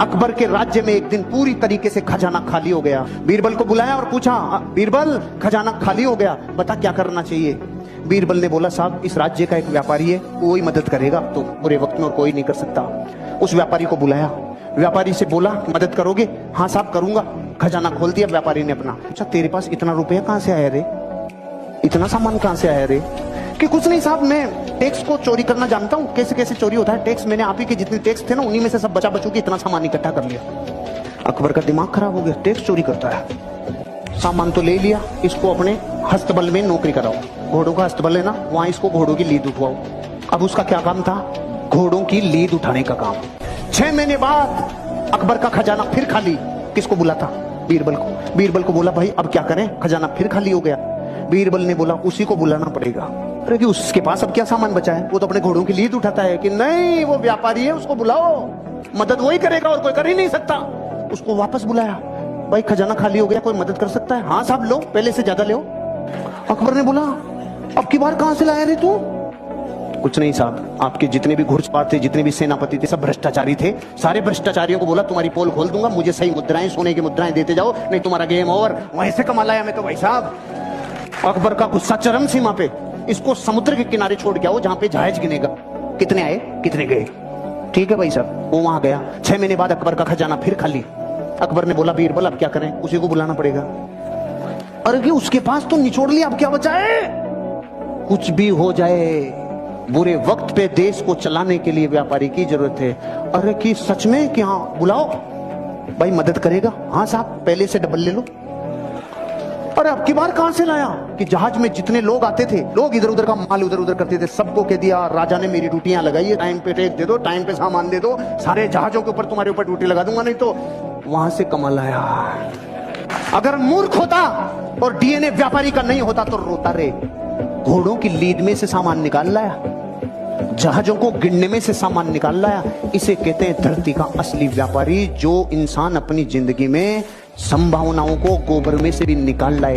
अकबर के राज्य में एक दिन पूरी तरीके से खजाना खाली हो गया। बीरबल को बुलाया और पूछा, बीरबल खजाना खाली हो गया, बता क्या करना चाहिए। बीरबल ने बोला, साहब इस राज्य का एक व्यापारी है, वो ही मदद करेगा, तो बुरे वक्त में और कोई नहीं कर सकता। उस व्यापारी को बुलाया, व्यापारी से बोला, मदद करोगे? हाँ साहब करूंगा। खजाना खोल दिया व्यापारी ने अपना। अच्छा तेरे पास इतना रुपया कहां से आया रे, इतना सामान कहां से आया रे? कि कुछ नहीं साहब, मैं टैक्स को चोरी करना जानता हूँ, कैसे कैसे चोरी होता है टैक्स। मैंने आप ही के जितने टैक्स थे ना, उन्हीं में से सब बचा बचू के इतना सामान इकट्ठा कर लिया। अकबर का दिमाग खराब हो गया, टैक्स चोरी करता है। सामान तो ले लिया, इसको अपने हस्तबल में नौकरी कराओ। घोड़ों का हस्तबल है ना, वहां इसको घोड़ों की लीद उठवाओ। अब उसका क्या काम था? घोड़ों की लीद उठाने का काम। 6 महीने बाद अकबर का खजाना फिर खाली। किसको बुला था? बीरबल को। बीरबल को बोला, भाई अब क्या करें, खजाना फिर खाली हो गया। बीरबल ने बोला, उसी को बुलाना पड़ेगा। अरे कि उसके पास अब क्या सामान बचा है, वो तो अपने घोड़ों की लीद उठाता है। कि नहीं, वो व्यापारी है, उसको बुलाओ, मदद वही करेगा और कोई कर ही नहीं सकता। उसको वापस बुलाया, भाई खजाना खाली हो गया, कोई मदद कर सकता है? हाँ साहब लो, पहले से ज्यादा लो। अकबर ने बोला, अब की बार कहां से लाया रे तू? कुछ नहीं साहब, आपके जितने भी घुड़सवार थे, जितने भी सेनापति थे, सब भ्रष्टाचारी थे। सारे भ्रष्टाचारियों को बोला, तुम्हारी पोल खोल दूंगा, मुझे सही मुद्राएं, सोने की मुद्राएं देते जाओ, नहीं तुम्हारा गेम ओवर। वहीं से कमा लाया मैं तो भाई साहब। अकबर का गुस्सा चरम सीमा पे। इसको समुद्र के किनारे छोड़ के आओ, जहां पे जहाज गिनेगा, कितने आए कितने गए। ठीक है भाई साहब, वो वहां गया। 6 महीने बाद अकबर का खजाना फिर खाली। अकबर ने बोला, बीरबल अब क्या करें? उसी को बुलाना पड़ेगा। अरे कि उसके पास तो निचोड़ लिया, अब क्या बचा है? कुछ भी हो जाए, बुरे वक्त पे देश को चलाने के लिए व्यापारी की जरूरत है। अरे कि सच में? कि हाँ बुलाओ, भाई मदद करेगा? हाँ साहब, पहले से डबल ले लो। अरे अब की बार कहां से लाया? कि जहाज में जितने लोग आते थे, लोग इधर उधर का माल उधर उधर करते थे, सबको कह दिया, राजा ने मेरी ड्यूटियां लगाई है, टाइम पे टैक्स दे दो, टाइम पे सामान दे दो, सारे जहाजों के ऊपर तुम्हारे ऊपर ड्यूटी लगा दूंगा, नहीं तो। वहां से कमाल आया। अगर मूर्ख होता और डीएनए व्यापारी का नहीं होता तो रोता रे। घोड़ों की लीद में से सामान निकाल लाया, जहाजों को गिनने में से सामान निकाल लाया। इसे कहते हैं धरती का असली व्यापारी, जो इंसान अपनी जिंदगी में संभावनाओं को गोबर में से भी निकाल लाए।